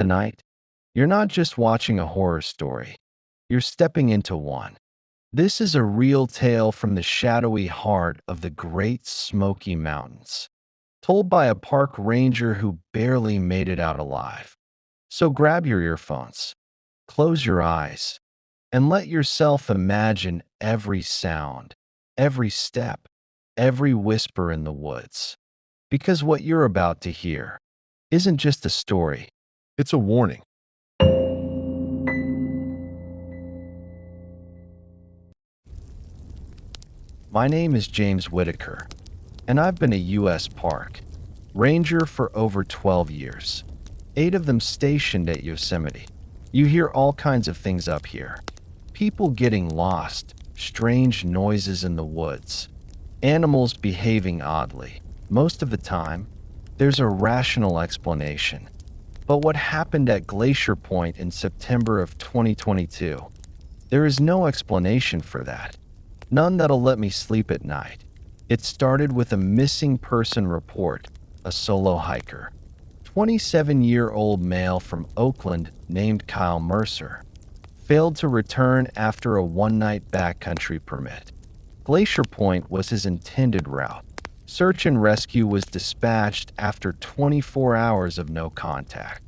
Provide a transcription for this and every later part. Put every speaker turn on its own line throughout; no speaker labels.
Tonight, you're not just watching a horror story, you're stepping into one. This is a real tale from the shadowy heart of the Great Smoky Mountains, told by a park ranger who barely made it out alive. So grab your earphones, close your eyes, and let yourself imagine every sound, every step, every whisper in the woods. Because what you're about to hear isn't just a story, it's a warning. My name is James Whitaker, and I've been a U.S. Park Ranger for over 12 years, 8 of them stationed at Yosemite. You hear all kinds of things up here. People getting lost, strange noises in the woods, animals behaving oddly. Most of the time, there's a rational explanation. But what happened at Glacier Point in September of 2022? There is no explanation for that. None that'll let me sleep at night. It started with a missing person report, a solo hiker. 27-year-old male from Oakland named Kyle Mercer failed to return after a one-night backcountry permit. Glacier Point was his intended route. Search and rescue was dispatched after 24 hours of no contact.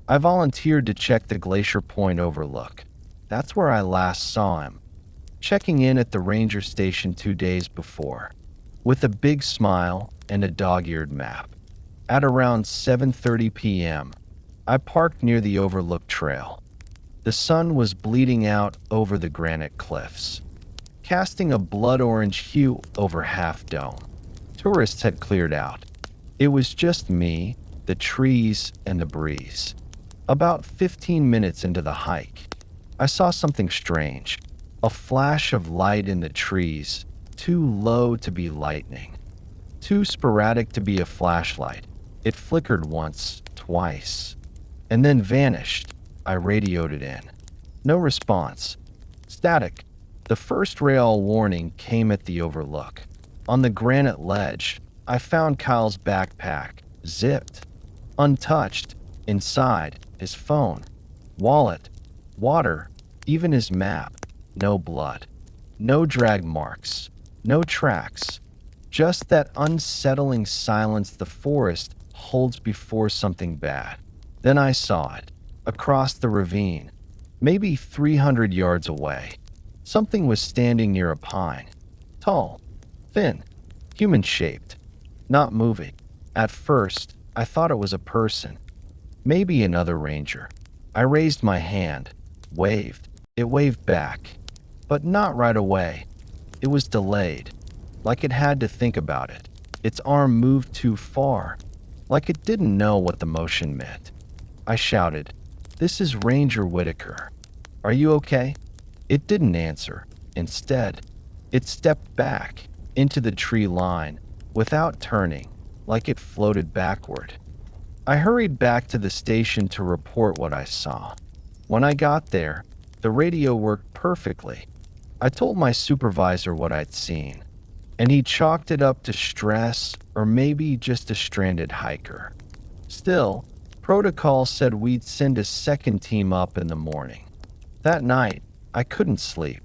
I volunteered to check the Glacier Point overlook. That's where I last saw him, checking in at the ranger station 2 days before, with a big smile and a dog-eared map. At around 7:30 p.m., I parked near the overlook trail. The sun was bleeding out over the granite cliffs, casting a blood-orange hue over Half Dome. Tourists had cleared out. It was just me, the trees, and the breeze. About 15 minutes into the hike, I saw something strange. A flash of light in the trees, too low to be lightning, too sporadic to be a flashlight. It flickered once, twice, and then vanished. I radioed it in. No response. Static. The first rail warning came at the overlook. On the granite ledge, I found Kyle's backpack, zipped, untouched. Inside, his phone, wallet, water, even his map. No blood. No drag marks. No tracks. Just that unsettling silence the forest holds before something bad. Then I saw it, across the ravine, maybe 300 yards away. Something was standing near a pine. Tall, thin, human-shaped, not moving. At first, I thought it was a person, maybe another ranger. I raised my hand, waved. It waved back, but not right away. It was delayed, like it had to think about it. Its arm moved too far, like it didn't know what the motion meant. I shouted, "This is Ranger Whitaker. Are you okay?" It didn't answer. Instead, it stepped back into the tree line without turning, like it floated backward. I hurried back to the station to report what I saw. When I got there, the radio worked perfectly. I told my supervisor what I'd seen, and he chalked it up to stress or maybe just a stranded hiker. Still, protocol said we'd send a second team up in the morning. That night, I couldn't sleep.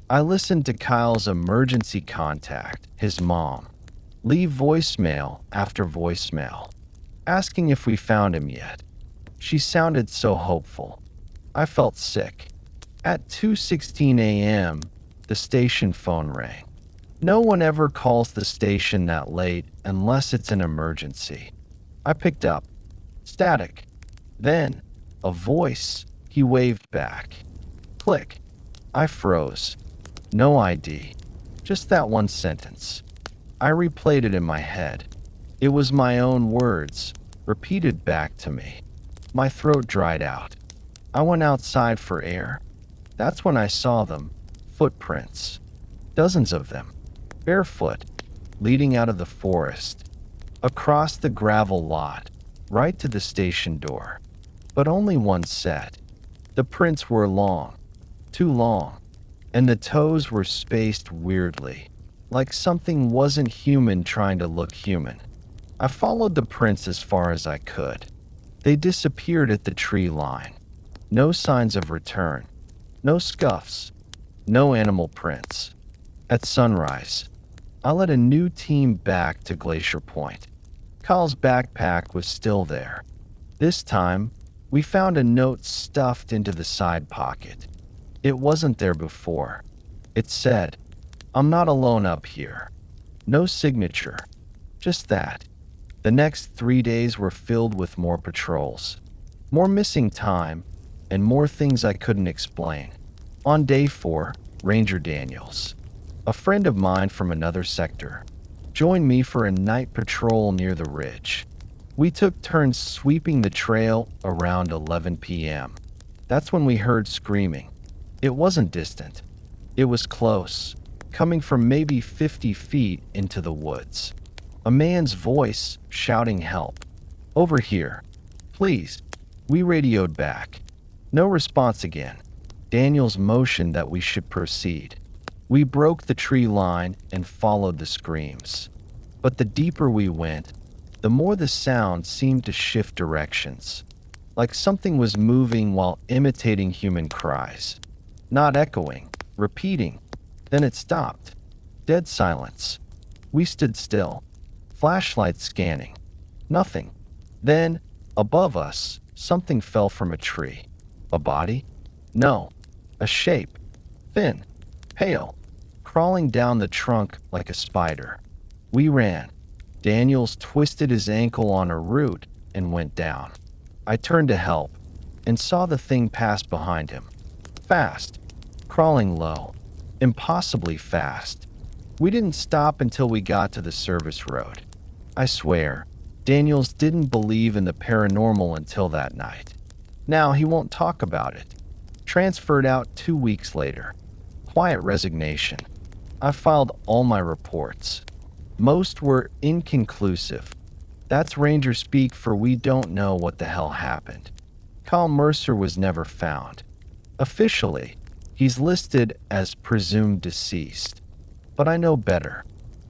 I listened to Kyle's emergency contact, his mom, leave voicemail after voicemail, asking if we found him yet. She sounded so hopeful. I felt sick. At 2:16 a.m., the station phone rang. No one ever calls the station that late unless it's an emergency. I picked up. Static. Then, a voice. He waved back. Click. I froze. No ID. Just that one sentence. I replayed it in my head. It was my own words, repeated back to me. My throat dried out. I went outside for air. That's when I saw them. Footprints. Dozens of them. Barefoot, leading out of the forest, across the gravel lot, right to the station door. But only one set. The prints were long, too long, and the toes were spaced weirdly, like something wasn't human trying to look human. I followed the prints as far as I could. They disappeared at the tree line. No signs of return. No scuffs. No animal prints. At sunrise, I led a new team back to Glacier Point. Kyle's backpack was still there. This time, we found a note stuffed into the side pocket. It wasn't there before. It said, "I'm not alone up here." No signature. Just that. The next 3 days were filled with more patrols, more missing time, and more things I couldn't explain. On day 4, Ranger Daniels, a friend of mine from another sector, joined me for a night patrol near the ridge. We took turns sweeping the trail around 11 p.m. That's when we heard screaming. It wasn't distant. It was close, coming from maybe 50 feet into the woods. A man's voice shouting help. "Over here. Please." We radioed back. No response again. Daniels motioned that we should proceed. We broke the tree line and followed the screams. But the deeper we went, the more the sound seemed to shift directions, like something was moving while imitating human cries. Not echoing, repeating. Then it stopped. Dead silence. We stood still, flashlights scanning. Nothing. Then, above us, something fell from a tree. A body? No. A shape. Thin. Pale. Crawling down the trunk like a spider. We ran. Daniels twisted his ankle on a root and went down. I turned to help and saw the thing pass behind him. Fast. Crawling low. Impossibly fast. We didn't stop until we got to the service road. I swear, Daniels didn't believe in the paranormal until that night. Now he won't talk about it. Transferred out 2 weeks later. Quiet resignation. I filed all my reports. Most were inconclusive. That's Ranger speak for we don't know what the hell happened. Kyle Mercer was never found. Officially, he's listed as presumed deceased. But I know better.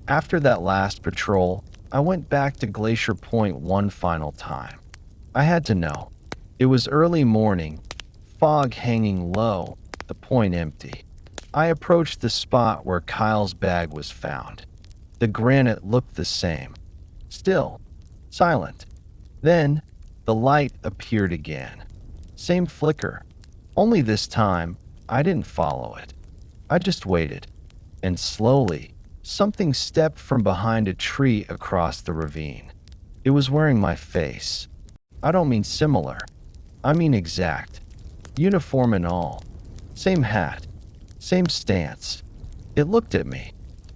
After that last patrol, I went back to Glacier Point one final time. I had to know. It was early morning, fog hanging low, the point empty. I approached the spot where Kyle's bag was found. The granite looked the same. Still, silent. Then, the light appeared again. Same flicker. Only this time, I didn't follow it. I just waited. And slowly, something stepped from behind a tree across the ravine. It was wearing my face. I don't mean similar. I mean exact. Uniform and all. Same hat. Same stance. It looked at me,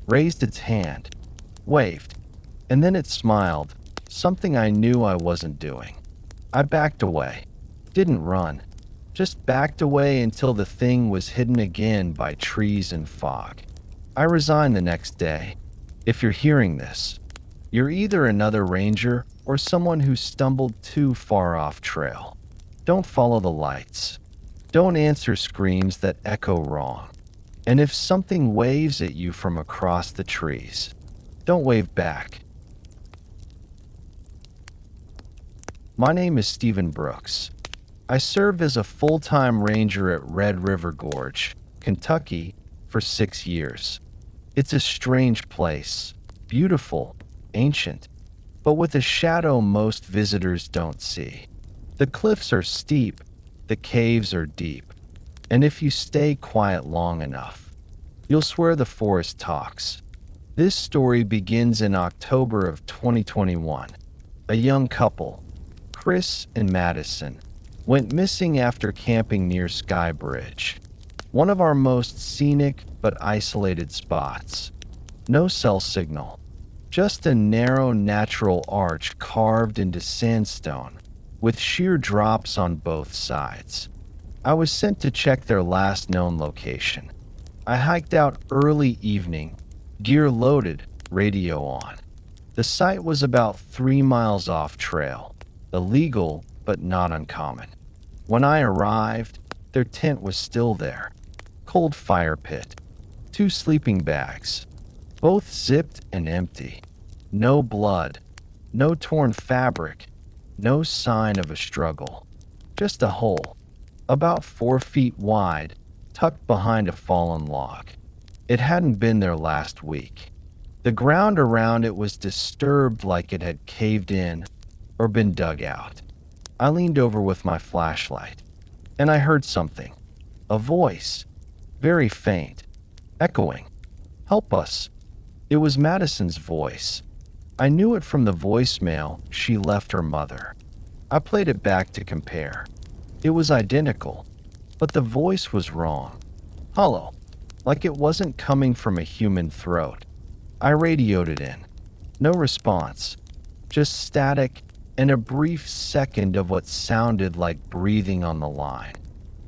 raised its hand, waved, and then it smiled, something I knew I wasn't doing. I backed away. Didn't run. Just backed away until the thing was hidden again by trees and fog. I resigned the next day. If you're hearing this, you're either another ranger or someone who stumbled too far off trail. Don't follow the lights. Don't answer screams that echo wrong. And if something waves at you from across the trees, don't wave back. My name is Stephen Brooks. I served as a full-time ranger at Red River Gorge, Kentucky, for 6 years. It's a strange place, beautiful, ancient, but with a shadow most visitors don't see. The cliffs are steep, the caves are deep, and if you stay quiet long enough, you'll swear the forest talks. This story begins in October of 2021. A young couple, Chris and Madison, went missing after camping near Sky Bridge, one of our most scenic but isolated spots. No cell signal, just a narrow natural arch carved into sandstone with sheer drops on both sides. I was sent to check their last known location. I hiked out early evening, gear loaded, radio on. The site was about 3 miles off trail, illegal but not uncommon. When I arrived, their tent was still there. Cold fire pit, 2 sleeping bags, both zipped and empty. No blood, no torn fabric, No sign of a struggle. Just a hole, about 4 feet wide, tucked behind a fallen log. It hadn't been there last week. The ground around it was disturbed, like it had caved in or been dug out. I leaned over with my flashlight, and I heard something. A voice, very faint, echoing. "Help us." It was Madison's voice. I knew it from the voicemail she left her mother. I played it back to compare. It was identical, but the voice was wrong. Hollow, like it wasn't coming from a human throat. I radioed it in. No response, just static and a brief second of what sounded like breathing on the line.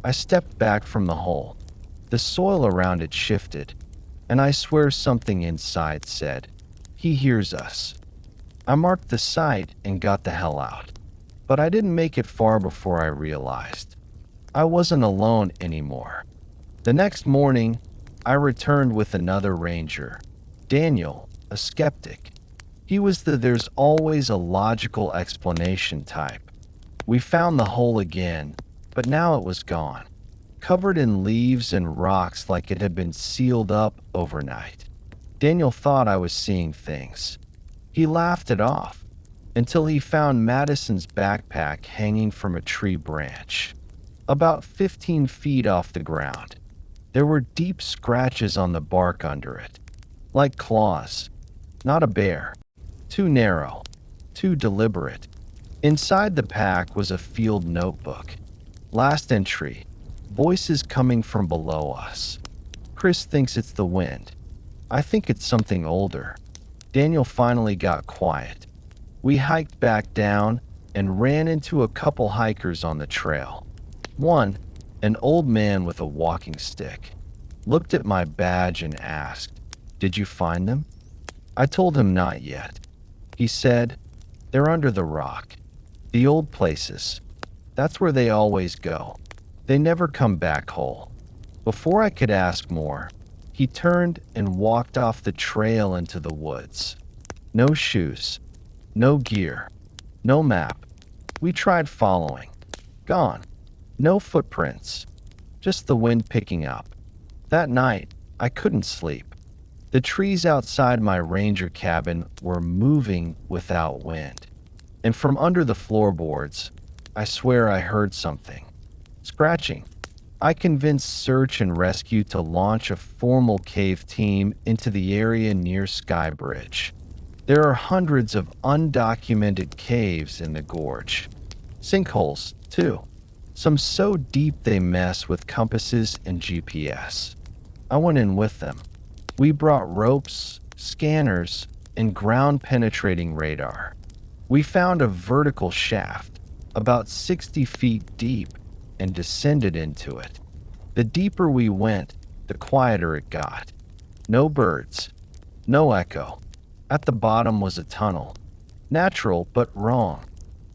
I stepped back from the hole. The soil around it shifted, and I swear something inside said, "He hears us." I marked the site and got the hell out. But I didn't make it far before I realized I wasn't alone anymore. The next morning, I returned with another ranger, Daniel, a skeptic. He was the "there's always a logical explanation" type. We found the hole again, but now it was gone, covered in leaves and rocks like it had been sealed up overnight. Daniel thought I was seeing things. He laughed it off until he found Madison's backpack hanging from a tree branch, about 15 feet off the ground. There were deep scratches on the bark under it, like claws. Not a bear. Too narrow. Too deliberate. Inside the pack was a field notebook. Last entry. Voices coming from below us. Chris thinks it's the wind. I think it's something older. Daniel finally got quiet. We hiked back down and ran into a couple hikers on the trail. One, an old man with a walking stick, looked at my badge and asked, "Did you find them?" I told him not yet. He said, "They're under the rock. The old places. That's where they always go. They never come back whole." Before I could ask more, he turned and walked off the trail into the woods. No shoes, no gear, no map. We tried following. Gone. No footprints. Just the wind picking up. That night, I couldn't sleep. The trees outside my ranger cabin were moving without wind. And from under the floorboards, I swear I heard something. Scratching. I convinced search and rescue to launch a formal cave team into the area near Skybridge. There are hundreds of undocumented caves in the gorge. Sinkholes, too. Some so deep they mess with compasses and GPS. I went in with them. We brought ropes, scanners, and ground-penetrating radar. We found a vertical shaft, about 60 feet deep, and descended into it. The deeper we went, the quieter it got. No birds, no echo. At the bottom was a tunnel. Natural, but wrong.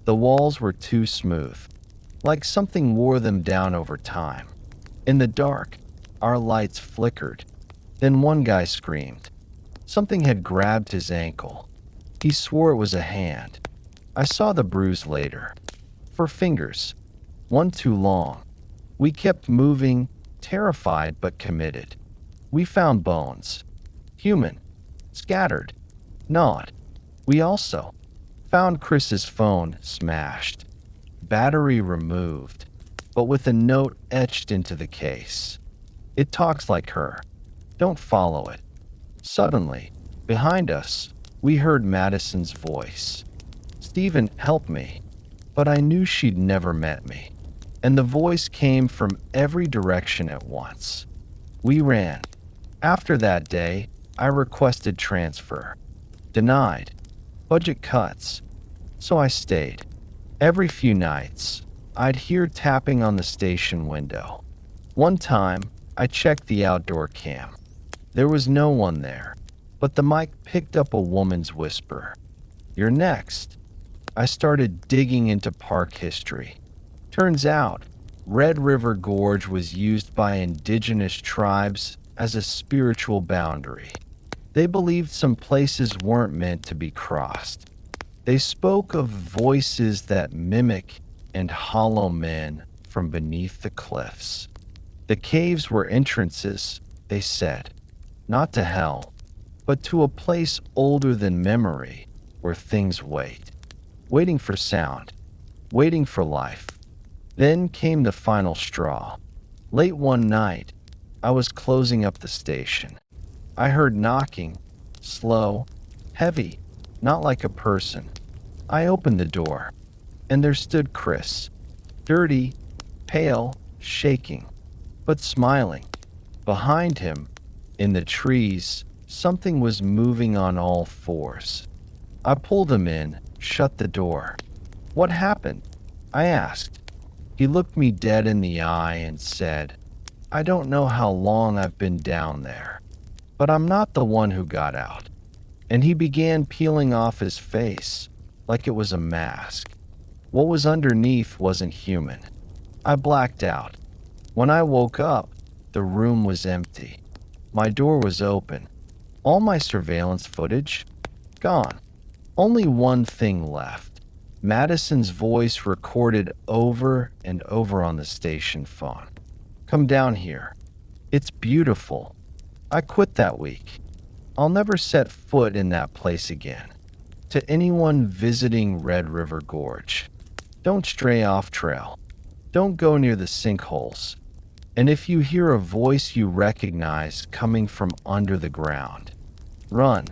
The walls were too smooth, like something wore them down over time. In the dark, our lights flickered. Then one guy screamed. Something had grabbed his ankle. He swore it was a hand. I saw the bruise later. 4 fingers. One too long. We kept moving, terrified but committed. We found bones. Human. Scattered. Gnawed. We also found Chris's phone smashed. Battery removed, but with a note etched into the case. It talks like her. Don't follow it. Suddenly, behind us, we heard Madison's voice. "Stephen, help me." But I knew she'd never met me. And the voice came from every direction at once. We ran. After that day, I requested transfer. Denied. Budget cuts. So I stayed. Every few nights, I'd hear tapping on the station window. One time, I checked the outdoor cam. There was no one there, but the mic picked up a woman's whisper. "You're next." I started digging into park history. Turns out, Red River Gorge was used by indigenous tribes as a spiritual boundary. They believed some places weren't meant to be crossed. They spoke of voices that mimic and hollow men from beneath the cliffs. The caves were entrances, they said, not to hell, but to a place older than memory where things wait, waiting for sound, waiting for life. Then came the final straw. Late one night, I was closing up the station. I heard knocking, slow, heavy, not like a person. I opened the door, and there stood Chris, dirty, pale, shaking, but smiling. Behind him, in the trees, something was moving on all fours. I pulled him in, shut the door. "What happened?" I asked. He looked me dead in the eye and said, "I don't know how long I've been down there, but I'm not the one who got out." And he began peeling off his face like it was a mask. What was underneath wasn't human. I blacked out. When I woke up, the room was empty. My door was open. All my surveillance footage, gone. Only one thing left. Madison's voice recorded over and over on the station phone. "Come down here. It's beautiful. I quit that week. I'll never set foot in that place again." To anyone visiting Red River Gorge, don't stray off trail. Don't go near the sinkholes. And if you hear a voice you recognize coming from under the ground, run.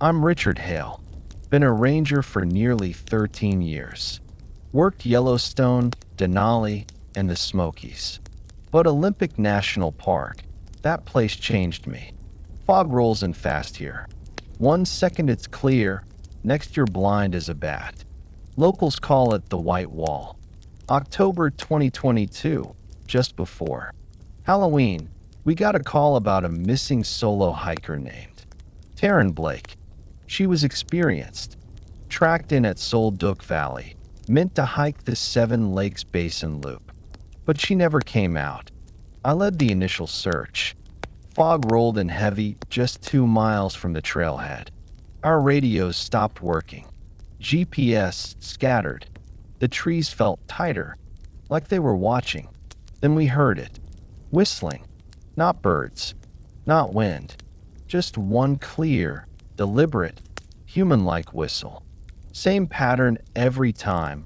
I'm Richard Hale. Been a ranger for nearly 13 years. Worked Yellowstone, Denali, and the Smokies. But Olympic National Park, that place changed me. Fog rolls in fast here. 1 second it's clear, next you're blind as a bat. Locals call it the White Wall. October 2022, just before Halloween, we got a call about a missing solo hiker named Taryn Blake. She was experienced, tracked in at Solduc Valley, meant to hike the Seven Lakes Basin Loop. But she never came out. I led the initial search. Fog rolled in heavy just 2 miles from the trailhead. Our radios stopped working. GPS scattered. The trees felt tighter, like they were watching. Then we heard it. Whistling. Not birds. Not wind. Just one clear, deliberate, human-like whistle. Same pattern every time.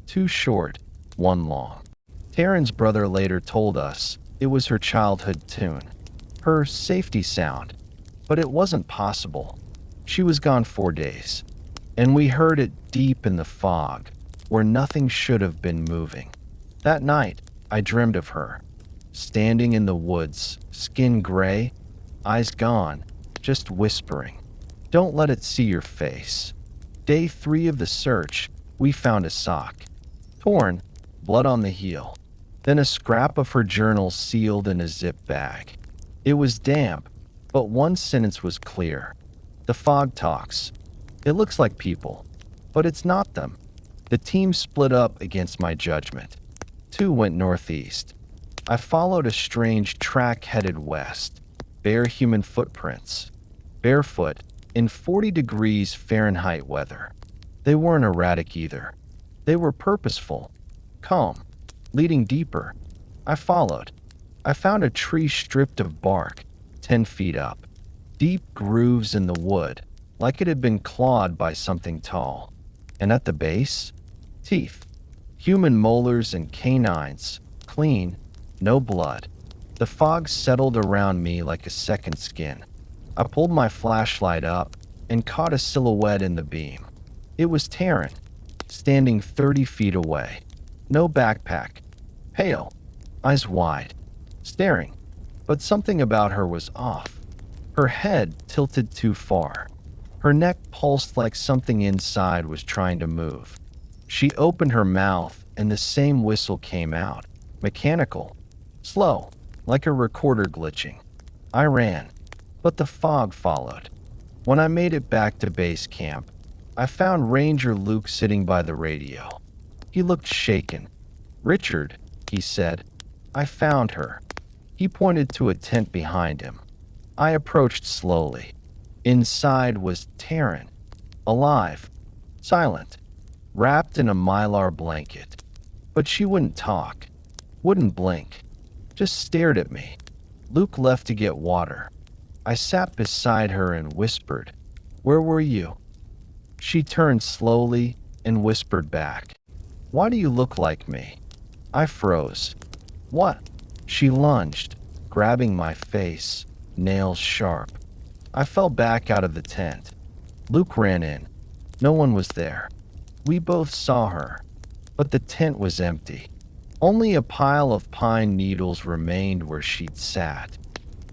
2 short, 1 long. Taryn's brother later told us it was her childhood tune. Her safety sound. But it wasn't possible. She was gone 4 days. And we heard it deep in the fog, where nothing should have been moving. That night, I dreamed of her. Standing in the woods, skin gray, eyes gone, just whispering. Don't let it see your face. Day 3 of the search, we found a sock. Torn, blood on the heel. Then a scrap of her journal sealed in a zip bag. It was damp, but one sentence was clear. The fog talks. It looks like people, but it's not them. The team split up against my judgment. 2 went northeast. I followed a strange track headed west. Bare human footprints. Barefoot, in 40 degrees Fahrenheit weather. They weren't erratic either. They were purposeful, calm, leading deeper. I followed. I found a tree stripped of bark, 10 feet up. Deep grooves in the wood, like it had been clawed by something tall. And at the base, teeth. Human molars and canines, clean, no blood. The fog settled around me like a second skin. I pulled my flashlight up and caught a silhouette in the beam. It was Taryn, standing 30 feet away. No backpack. Pale, eyes wide, staring. But something about her was off. Her head tilted too far. Her neck pulsed like something inside was trying to move. She opened her mouth and the same whistle came out. Mechanical. Slow, like a recorder glitching. I ran, but the fog followed. When I made it back to base camp, I found Ranger Luke sitting by the radio. He looked shaken. "Richard," he said, "I found her." He pointed to a tent behind him. I approached slowly. Inside was Taryn, alive, silent, wrapped in a mylar blanket. But she wouldn't talk, wouldn't blink, just stared at me. Luke left to get water. I sat beside her and whispered, "Where were you?" She turned slowly and whispered back, "Why do you look like me?" I froze. "What?" She lunged, grabbing my face, nails sharp. I fell back out of the tent. Luke ran in. No one was there. We both saw her, but the tent was empty. Only a pile of pine needles remained where she'd sat,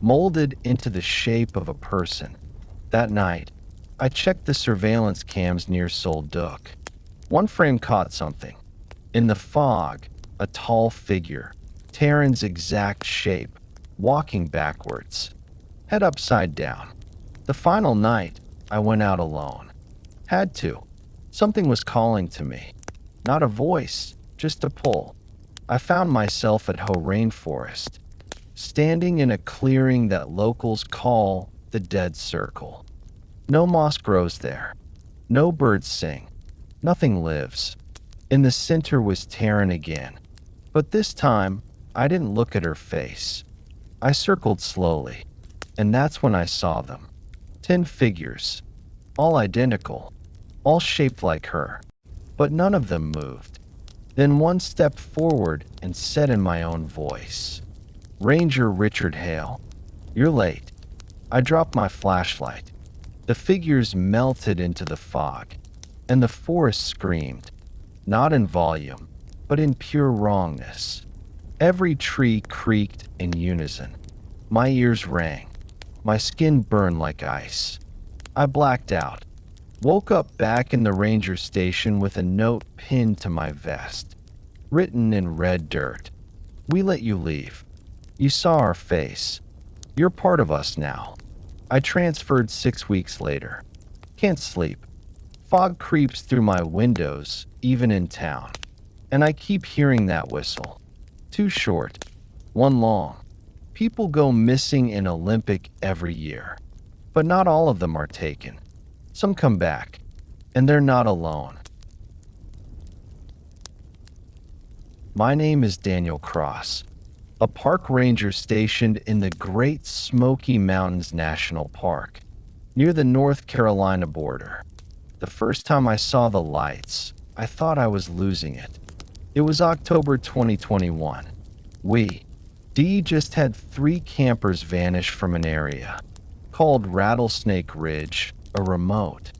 molded into the shape of a person. That night, I checked the surveillance cams near Solduc. One frame caught something. In the fog, a tall figure, Taryn's exact shape, walking backwards, head upside down. The final night, I went out alone. Had to. Something was calling to me. Not a voice, just a pull. I found myself at Ho Rainforest, standing in a clearing that locals call the Dead Circle. No moss grows there. No birds sing. Nothing lives. In the center was Taryn again. But this time, I didn't look at her face. I circled slowly, and that's when I saw them. 10 figures, all identical, all shaped like her, but none of them moved. Then one stepped forward and said in my own voice, "Ranger Richard Hale, you're late." I dropped my flashlight. The figures melted into the fog, and the forest screamed, not in volume, but in pure wrongness. Every tree creaked in unison. My ears rang. My skin burned like ice. I blacked out. Woke up back in the ranger station with a note pinned to my vest, written in red dirt. "We let you leave. You saw our face. You're part of us now." I transferred 6 weeks later. Can't sleep. Fog creeps through my windows, even in town. And I keep hearing that whistle. 2 short, 1 long. People go missing in Olympic every year. But not all of them are taken. Some come back, and they're not alone. My name is Daniel Cross, a park ranger stationed in the Great Smoky Mountains National Park, near the North Carolina border. The first time I saw the lights, I thought I was losing it. It was October 2021. D just had 3 campers vanish from an area called Rattlesnake Ridge, a remote,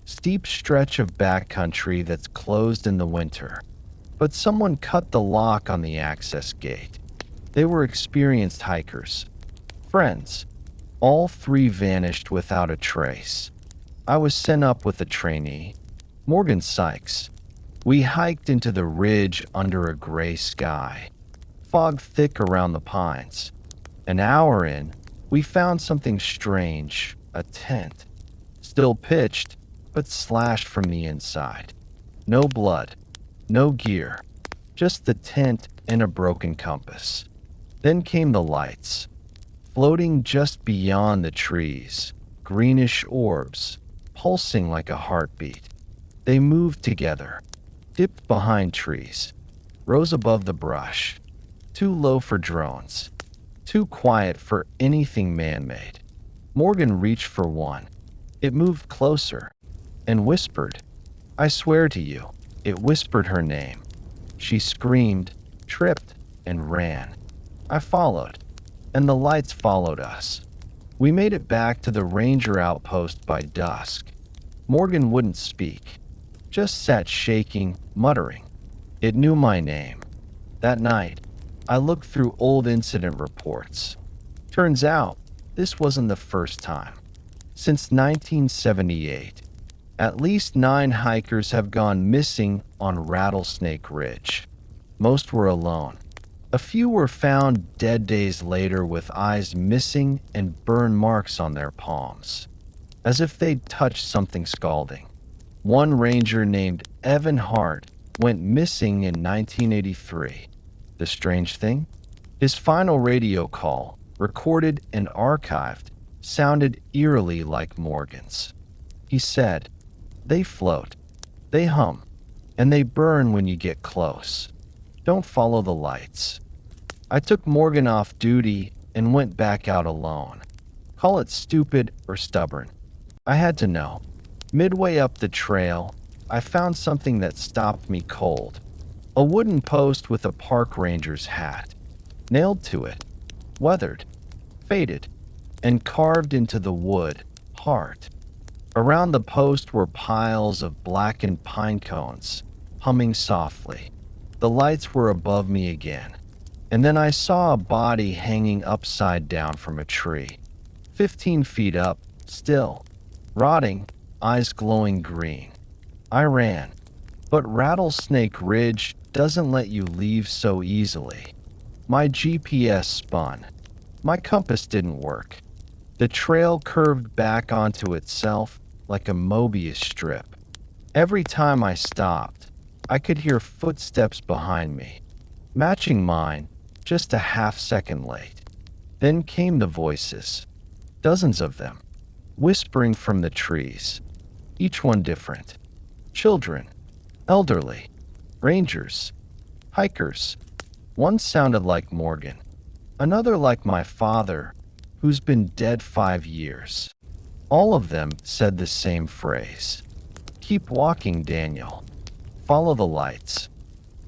steep stretch of backcountry that's closed in the winter. But someone cut the lock on the access gate. They were experienced hikers, friends. All 3 vanished without a trace. I was sent up with a trainee, Morgan Sykes. We hiked into the ridge under a gray sky, fog thick around the pines. An hour in, we found something strange, a tent. Still pitched, but slashed from the inside. No blood, no gear, just the tent and a broken compass. Then came the lights, floating just beyond the trees, greenish orbs, pulsing like a heartbeat. They moved together, dipped behind trees, rose above the brush. Too low for drones, too quiet for anything man-made. Morgan reached for one. It moved closer and whispered. I swear to you, it whispered her name. She screamed, tripped, and ran. I followed, and the lights followed us. We made it back to the ranger outpost by dusk. Morgan wouldn't speak, just sat shaking, muttering. It knew my name. That night, I looked through old incident reports. Turns out, this wasn't the first time. Since 1978, at least 9 hikers have gone missing on Rattlesnake Ridge. Most were alone. A few were found dead days later with eyes missing and burn marks on their palms, as if they'd touched something scalding. One ranger named Evan Hart went missing in 1983. The strange thing? His final radio call, recorded and archived, sounded eerily like Morgan's. He said, "They float, they hum, and they burn when you get close. Don't follow the lights." I took Morgan off duty and went back out alone. Call it stupid or stubborn. I had to know. Midway up the trail, I found something that stopped me cold. A wooden post with a park ranger's hat. Nailed to it, weathered, faded, and carved into the wood, heart. Around the post were piles of blackened pine cones, humming softly. The lights were above me again, and then I saw a body hanging upside down from a tree. 15 feet up, still, rotting, eyes glowing green. I ran, but Rattlesnake Ridge doesn't let you leave so easily. My GPS spun. My compass didn't work. The trail curved back onto itself like a Mobius strip. Every time I stopped, I could hear footsteps behind me, matching mine, just a half-second late. Then came the voices, dozens of them, whispering from the trees, each one different. Children, elderly, rangers, hikers. One sounded like Morgan, another like my father, who's been dead 5 years. All of them said the same phrase. "Keep walking, Daniel. Follow the lights."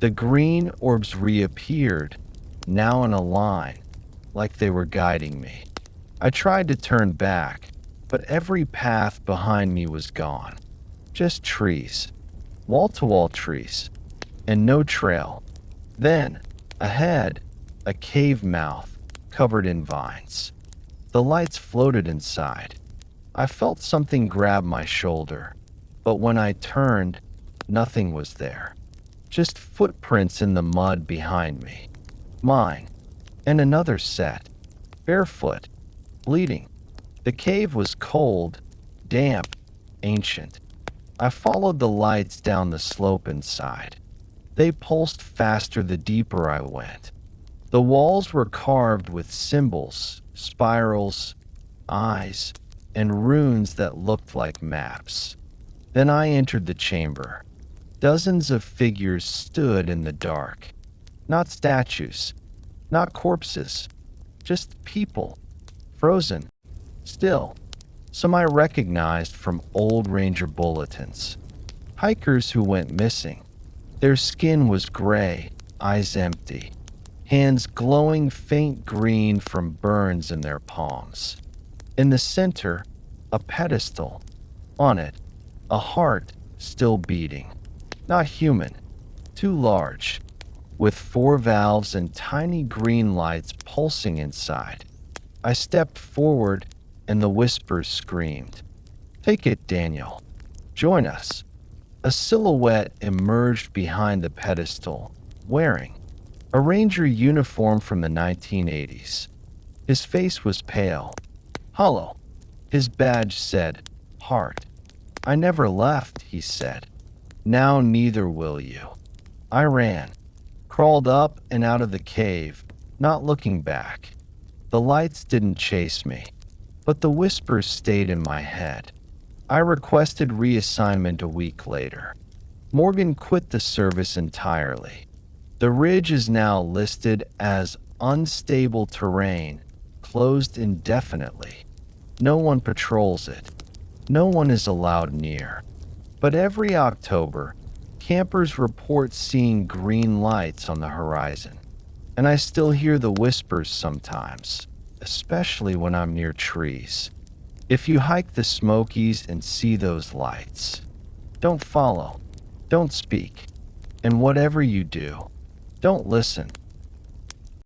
The green orbs reappeared, now in a line, like they were guiding me. I tried to turn back, but every path behind me was gone. Just trees, wall-to-wall trees, and no trail. Then, ahead, a cave mouth covered in vines. The lights floated inside. I felt something grab my shoulder, but when I turned, nothing was there. Just footprints in the mud behind me. Mine, and another set, barefoot, bleeding. The cave was cold, damp, ancient. I followed the lights down the slope inside. They pulsed faster the deeper I went. The walls were carved with symbols, spirals, eyes, and runes that looked like maps. Then I entered the chamber. Dozens of figures stood in the dark. Not statues, not corpses, just people, frozen, still. Some I recognized from old ranger bulletins. Hikers who went missing. Their skin was gray, eyes empty, hands glowing faint green from burns in their palms. In the center, a pedestal. On it, a heart still beating. Not human, too large, with 4 valves and tiny green lights pulsing inside. I stepped forward and the whispers screamed, "Take it, Daniel. Join us." A silhouette emerged behind the pedestal, wearing a ranger uniform from the 1980s. His face was pale, hollow. His badge said, "Heart." "I never left," he said. "Now neither will you." I ran, crawled up and out of the cave, not looking back. The lights didn't chase me, but the whispers stayed in my head. I requested reassignment a week later. Morgan quit the service entirely. The ridge is now listed as unstable terrain, closed indefinitely. No one patrols it. No one is allowed near. But every October, campers report seeing green lights on the horizon. And I still hear the whispers sometimes, especially when I'm near trees. If you hike the Smokies and see those lights, don't follow, don't speak, and whatever you do, don't listen.